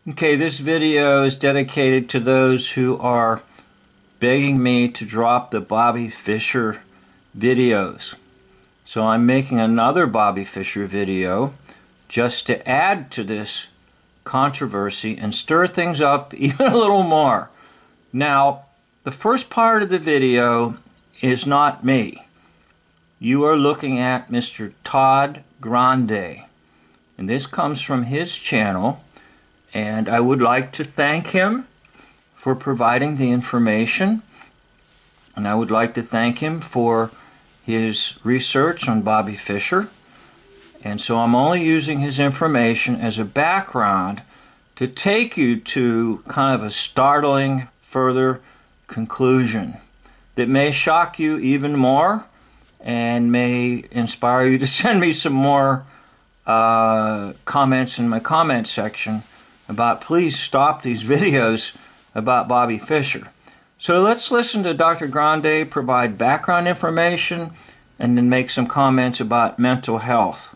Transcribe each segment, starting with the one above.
Okay, this video is dedicated to those who are begging me to drop the Bobby Fischer videos. So I'm making another Bobby Fischer video just to add to this controversy and stir things up even a little more. Now, the first part of the video is not me. You are looking at Mr. Todd Grande, and this comes from his channel. And I would like to thank him for providing the information. And I would like to thank him for his research on Bobby Fischer. And so I'm only using his information as a background to take you to kind of a startling further conclusion that may shock you even more and may inspire you to send me some more comments in my comment section about please stop these videos about Bobby Fischer. So let's listen to Dr. Grande provide background information and then make some comments about mental health.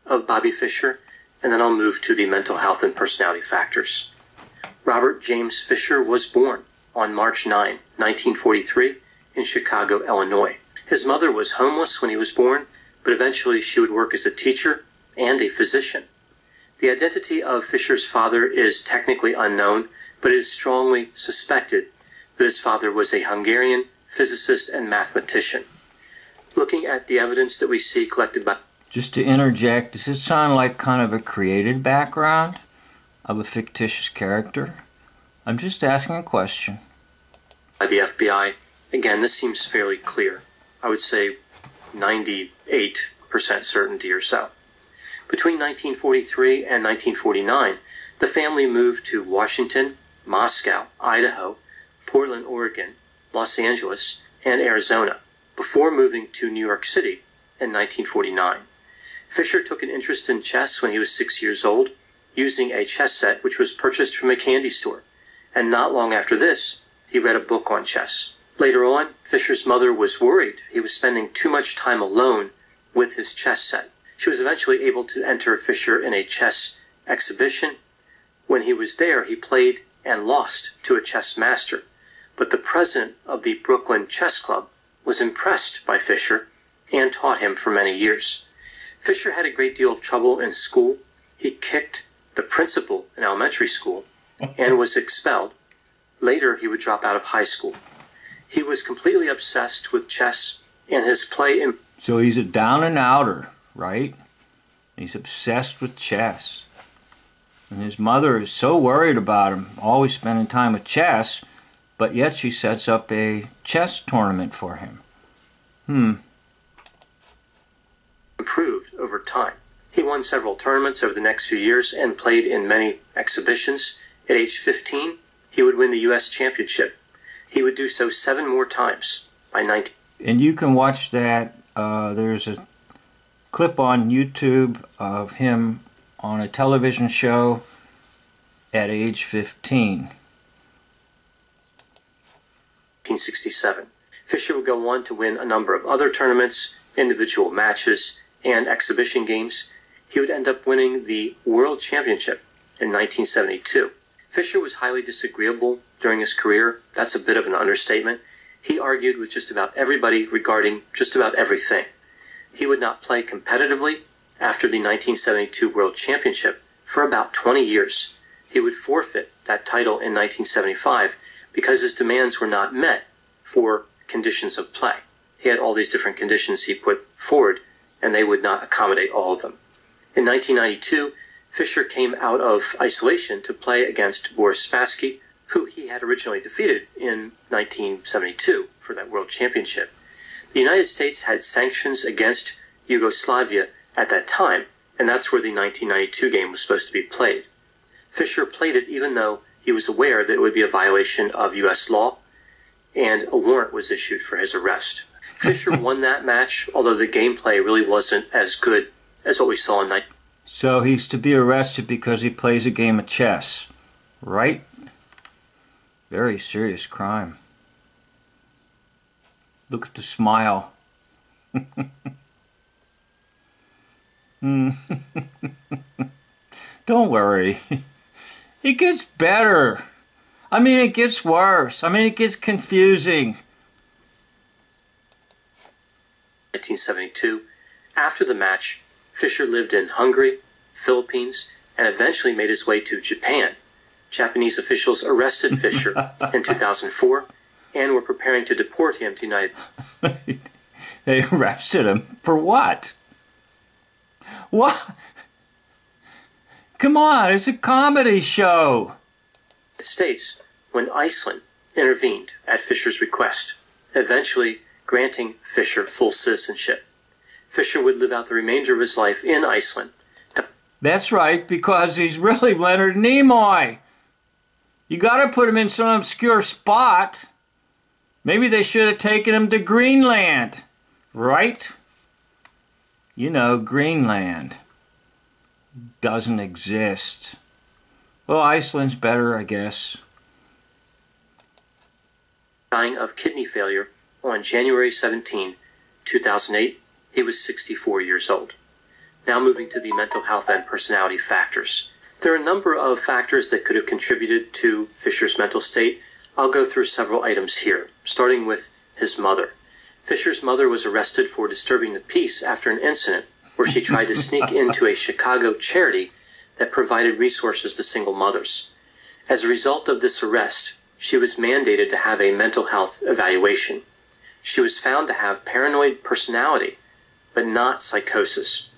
Of Bobby Fischer, and then I'll move to the mental health and personality factors. Robert James Fischer was born on March 9, 1943 in Chicago, Illinois. His mother was homeless when he was born, but eventually she would work as a teacher and a physician. The identity of Fischer's father is technically unknown, but it is strongly suspected that his father was a Hungarian physicist and mathematician. Looking at the evidence that we see collected by... Just to interject, does it sound like kind of a created background of a fictitious character? I'm just asking a question. By the FBI, again, this seems fairly clear. I would say 98% certainty or so. Between 1943 and 1949, the family moved to Washington, Moscow, Idaho, Portland, Oregon, Los Angeles, and Arizona, before moving to New York City in 1949. Fischer took an interest in chess when he was 6 years old, using a chess set which was purchased from a candy store, and not long after this, he read a book on chess. Later on, Fischer's mother was worried he was spending too much time alone with his chess set. She was eventually able to enter Fischer in a chess exhibition. When he was there, he played and lost to a chess master, but the president of the Brooklyn Chess Club was impressed by Fischer and taught him for many years. Fischer had a great deal of trouble in school. He kicked the principal in elementary school and was expelled. Later, he would drop out of high school. He was completely obsessed with chess and his play in... So he's a down and outer, right? He's obsessed with chess. And his mother is so worried about him always spending time with chess, but yet she sets up a chess tournament for him. Improved over time. He won several tournaments over the next few years and played in many exhibitions. At age 15, he would win the U.S. championship. He would do so 7 more times by 19. And you can watch that. There's a clip on YouTube of him on a television show at age 15. 1967. Fischer would go on to win a number of other tournaments, individual matches, and exhibition games. He would end up winning the World Championship in 1972. Fischer was highly disagreeable during his career. That's a bit of an understatement. He argued with just about everybody regarding just about everything. He would not play competitively after the 1972 World Championship for about 20 years. He would forfeit that title in 1975 because his demands were not met for conditions of play. He had all these different conditions he put forward, and they would not accommodate all of them. In 1992, Fischer came out of isolation to play against Boris Spassky, who he had originally defeated in 1972 for that World Championship. The United States had sanctions against Yugoslavia at that time, and that's where the 1992 game was supposed to be played. Fischer played it even though he was aware that it would be a violation of U.S. law, and a warrant was issued for his arrest. Fischer won that match, although the gameplay really wasn't as good as what we saw in... So he's to be arrested because he plays a game of chess, right? Very serious crime. Look at the smile. Don't worry. It gets better. I mean, it gets worse. I mean, it gets confusing. 1972. After the match, Fischer lived in Hungary, Philippines, and eventually made his way to Japan. Japanese officials arrested Fischer in 2004 and were preparing to deport him to the United They arrested him for what? What? Come on, it's a comedy show. States when Iceland intervened at Fischer's request, eventually granting Fischer full citizenship. Fischer would live out the remainder of his life in Iceland. That's right, because he's really Leonard Nimoy. You got to put him in some obscure spot. Maybe they should have taken him to Greenland, right? You know, Greenland doesn't exist. Well, Iceland's better, I guess. Dying of kidney failure on January 17, 2008. He was 64 years old. Now moving to the mental health and personality factors. There are a number of factors that could have contributed to Fischer's mental state. I'll go through several items here, starting with his mother. Fischer's mother was arrested for disturbing the peace after an incident where she tried to sneak into a Chicago charity that provided resources to single mothers. As a result of this arrest, she was mandated to have a mental health evaluation. She was found to have paranoid personality, but not psychosis.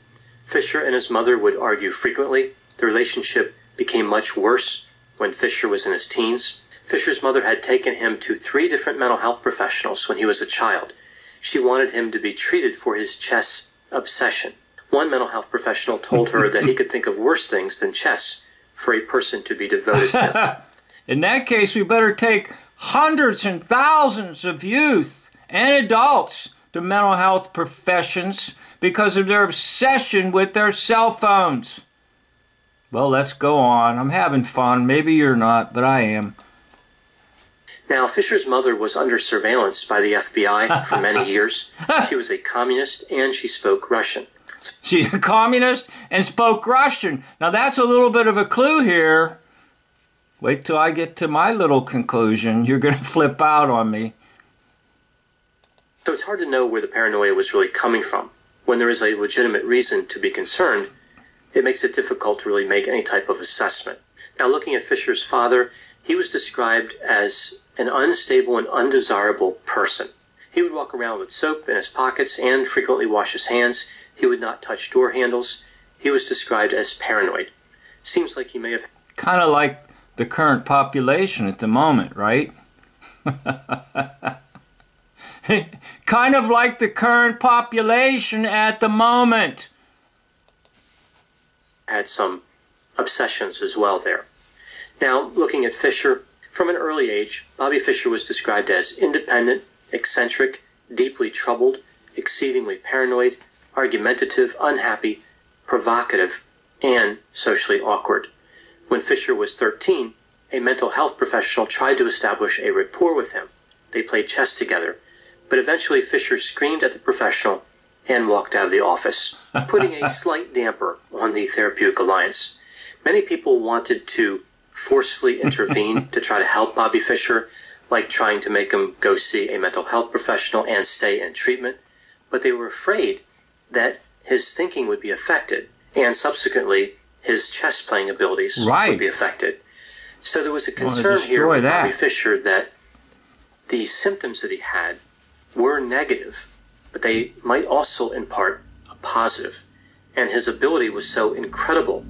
Fischer and his mother would argue frequently. The relationship became much worse when Fischer was in his teens. Fischer's mother had taken him to 3 different mental health professionals when he was a child. She wanted him to be treated for his chess obsession. One mental health professional told her that he could think of worse things than chess for a person to be devoted to. In that case, we better take hundreds and thousands of youth and adults to mental health professions because of their obsession with their cell phones. Well, let's go on. I'm having fun. Maybe you're not, but I am. Now, Fischer's mother was under surveillance by the FBI for many years. She was a communist and she spoke Russian. She's a communist and spoke Russian. Now, that's a little bit of a clue here. Wait till I get to my little conclusion. You're going to flip out on me. So it's hard to know where the paranoia was really coming from. When there is a legitimate reason to be concerned, it makes it difficult to really make any type of assessment. Now, looking at Fischer's father, he was described as an unstable and undesirable person. He would walk around with soap in his pockets and frequently wash his hands. He would not touch door handles. He was described as paranoid. Seems like he may have... Kind of like the current population at the moment, right? Kind of like the current population at the moment. Had some obsessions as well there. Now, looking at Fischer, from an early age, Bobby Fischer was described as independent, eccentric, deeply troubled, exceedingly paranoid, argumentative, unhappy, provocative, and socially awkward. When Fischer was 13, a mental health professional tried to establish a rapport with him. They played chess together, but eventually Fischer screamed at the professional and walked out of the office, putting a slight damper on the therapeutic alliance. Many people wanted to forcefully intervene to try to help Bobby Fischer, like trying to make him go see a mental health professional and stay in treatment, but they were afraid that his thinking would be affected, and subsequently his chess playing abilities would be affected. So there was a concern here with Bobby Fischer that the symptoms that he had were negative, but they might also impart a positive. And his ability was so incredible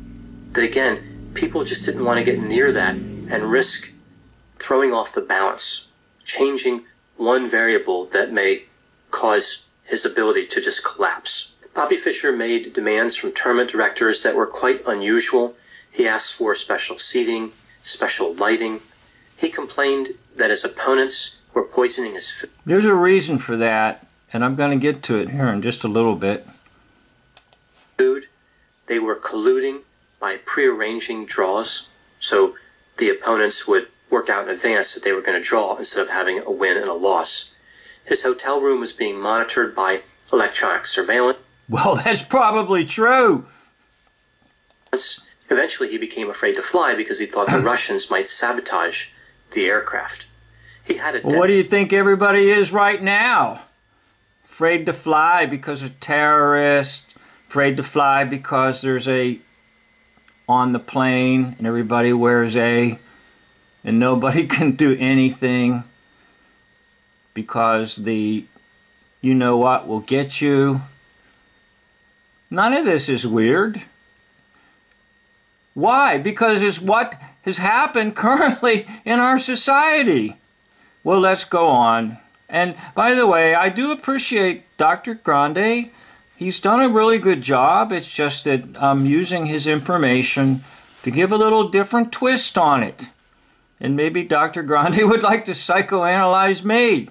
that, again, people just didn't want to get near that and risk throwing off the balance, changing one variable that may cause his ability to just collapse. Bobby Fischer made demands from tournament directors that were quite unusual. He asked for special seating, special lighting. He complained that his opponents were poisoning his food. There's a reason for that, and I'm going to get to it here in just a little bit. They were colluding by prearranging draws, so the opponents would work out in advance that they were going to draw instead of having a win and a loss. His hotel room was being monitored by electronic surveillance. Well, that's probably true. Eventually, he became afraid to fly because he thought the Russians might sabotage the aircraft. He had a Well, what do you think everybody is right now? Afraid to fly because of terrorists, afraid to fly because there's a on the plane and everybody wears a, and nobody can do anything because the you know what will get you. None of this is weird. Why? Because it's what has happened currently in our society. Well, let's go on. And by the way, I do appreciate Dr. Grande. He's done a really good job. It's just that I'm using his information to give a little different twist on it. And maybe Dr. Grande would like to psychoanalyze me.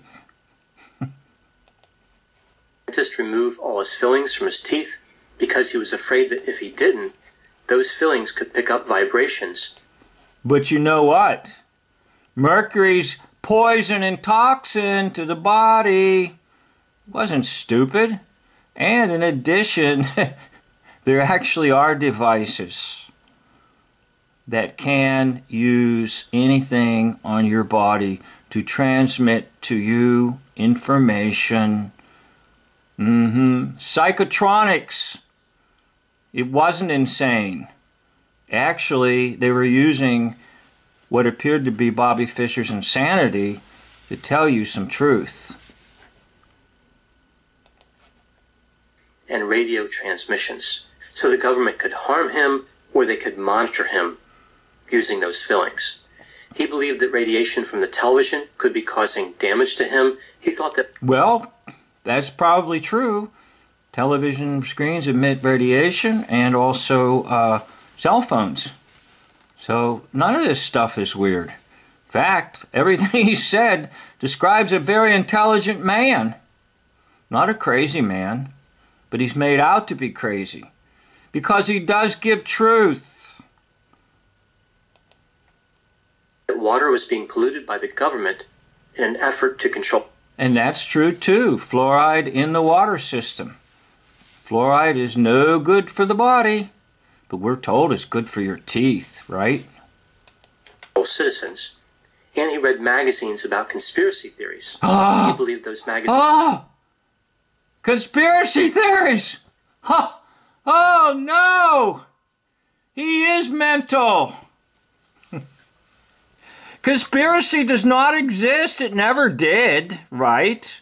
Dentist remove all his fillings from his teeth because he was afraid that if he didn't, those fillings could pick up vibrations. But you know what? Mercury's poison and toxin to the body. Wasn't stupid. And in addition, there actually are devices that can use anything on your body to transmit to you information. Psychotronics. It wasn't insane. Actually, they were using what appeared to be Bobby Fischer's insanity to tell you some truth. And radio transmissions, so the government could harm him or they could monitor him using those fillings. He believed that radiation from the television could be causing damage to him. He thought that... Well, that's probably true. Television screens emit radiation and also cell phones. So none of this stuff is weird. In fact, everything he said describes a very intelligent man. Not a crazy man, but he's made out to be crazy. Because he does give truth. That water was being polluted by the government in an effort to control... And that's true too. Fluoride in the water system. Fluoride is no good for the body, but we're told it's good for your teeth, right? Citizens. And he read magazines about conspiracy theories. He believed those magazines... Conspiracy theories! Oh no! He is mental! Conspiracy does not exist. It never did, right?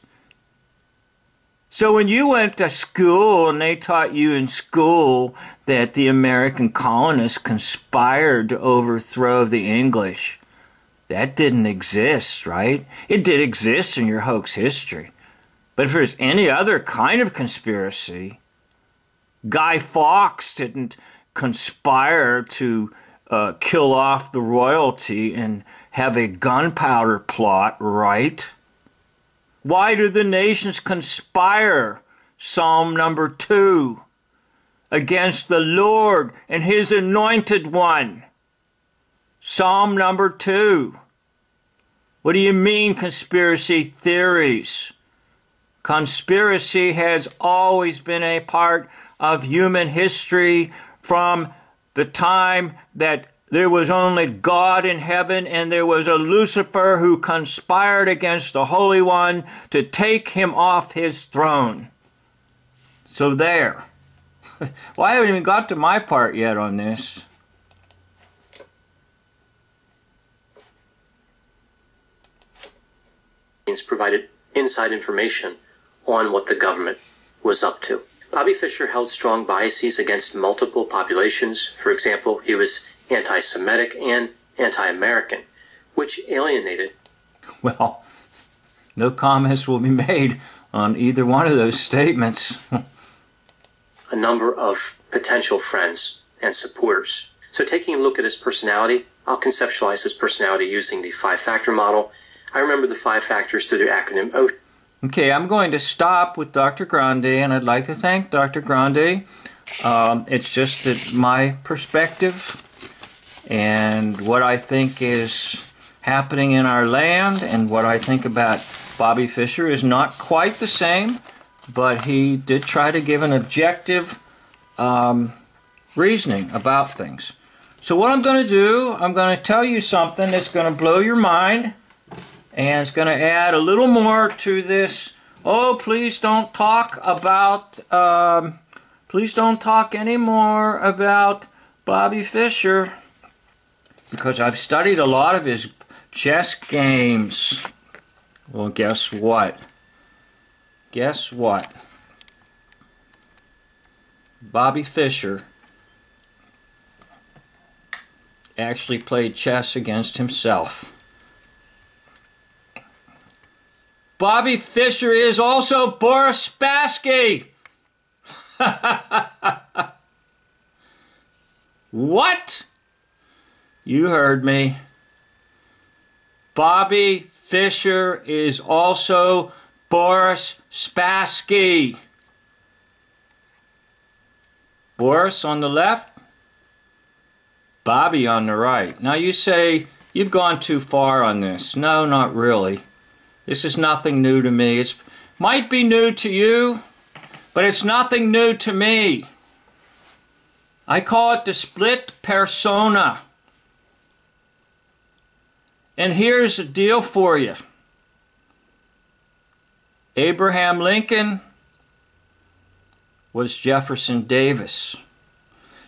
So when you went to school and they taught you in school that the American colonists conspired to overthrow the English, that didn't exist, right? It did exist in your hoax history. But if there's any other kind of conspiracy, Guy Fawkes didn't conspire to kill off the royalty and have a gunpowder plot, right? Why do the nations conspire, Psalm number 2, against the Lord and his anointed one? Psalm number 2. What do you mean conspiracy theories? Conspiracy has always been a part of human history from the time that there was only God in heaven and there was a Lucifer who conspired against the Holy One to take him off his throne. So there. Well, I haven't even got to my part yet on this. Provided inside information on what the government was up to. Bobby Fischer held strong biases against multiple populations. For example, he was anti-Semitic and anti-American, which alienated. Well, no comments will be made on either one of those statements. A number of potential friends and supporters. So taking a look at his personality, I'll conceptualize his personality using the 5-factor model. I remember the 5 factors through the acronym O. Okay, I'm going to stop with Dr. Grande, and I'd like to thank Dr. Grande. It's just that my perspective and what I think is happening in our land and what I think about Bobby Fischer is not quite the same. but he did try to give an objective reasoning about things. So what I'm going to do, I'm going to tell you something that's going to blow your mind, and it's going to add a little more to this. Oh, please don't talk about, please don't talk anymore about Bobby Fischer, because I've studied a lot of his chess games. Well, guess what? Guess what? Bobby Fischer actually played chess against himself. Bobby Fischer is also Boris Spassky. What? You heard me. Bobby Fischer is also Boris Spassky. Boris on the left, Bobby on the right. Now you say, you've gone too far on this. No, not really. This is nothing new to me. It might be new to you, but it's nothing new to me. I call it the split persona. And here's the deal for you. Abraham Lincoln was Jefferson Davis.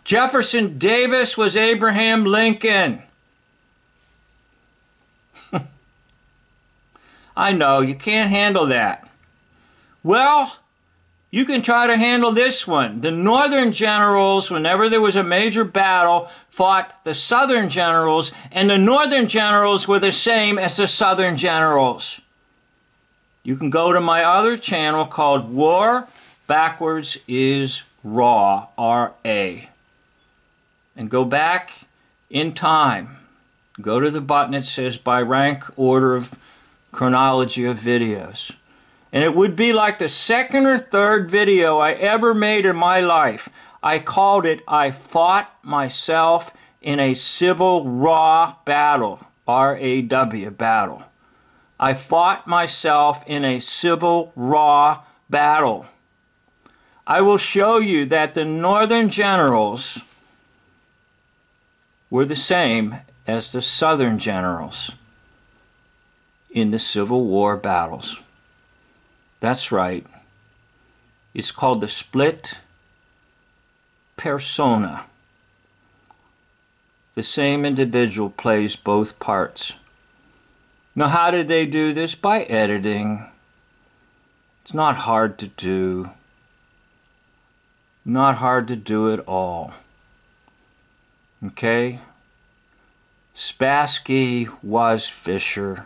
Jefferson Davis was Abraham Lincoln. I know, you can't handle that. Well, you can try to handle this one. The Northern generals, whenever there was a major battle, fought the Southern generals, and the Northern generals were the same as the Southern generals. You can go to my other channel called War Backwards is Raw, R-A, and go back in time. Go to the button that says by rank order of chronology of videos. And it would be like the second or third video I ever made in my life. I called it, I Fought Myself in a Civil Raw Battle, R-A-W, battle. I fought myself in a civil raw battle. I will show you that the Northern generals were the same as the Southern generals in the Civil War battles. That's right. It's called the split persona. The same individual plays both parts. Now, how did they do this? By editing. It's not hard to do. Not hard to do at all. Okay? Spassky was Fischer.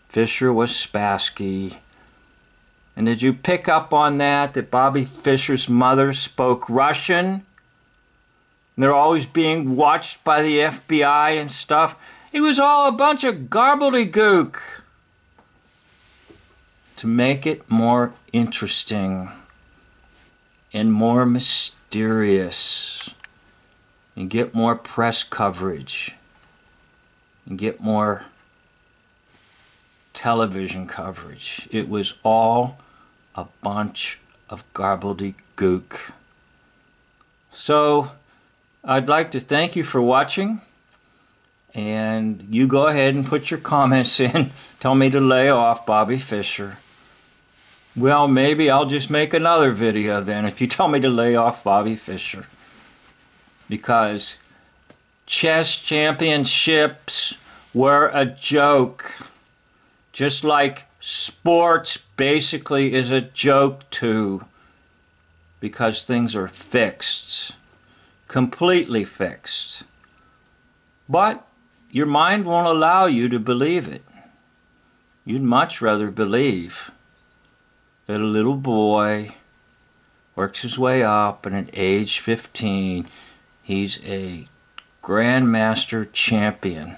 Fischer was Spassky. And did you pick up on that Bobby Fischer's mother spoke Russian? And they're always being watched by the FBI and stuff. It was all a bunch of gobbledygook to make it more interesting and more mysterious and get more press coverage and get more television coverage. It was all a bunch of gobbledygook. So I'd like to thank you for watching. And you go ahead and put your comments in. Tell me to lay off Bobby Fischer. Well, maybe I'll just make another video then if you tell me to lay off Bobby Fischer. Because chess championships were a joke. Just like sports basically is a joke too. Because things are fixed. Completely fixed. But your mind won't allow you to believe it. You'd much rather believe that a little boy works his way up, and at age 15, he's a grandmaster champion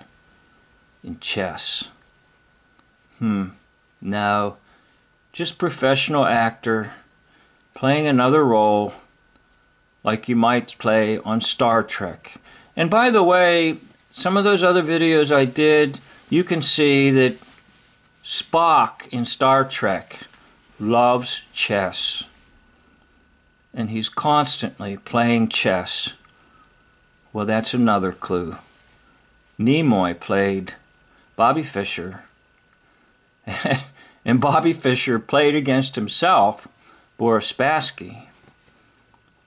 in chess. No, just professional actor playing another role like you might play on Star Trek. And by the way, some of those other videos I did, you can see that Spock in Star Trek loves chess. and he's constantly playing chess. Well, that's another clue. Nimoy played Bobby Fischer, and Bobby Fischer played against himself, Boris Spassky,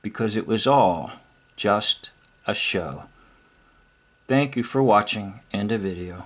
because it was all just a show. Thank you for watching. End of video.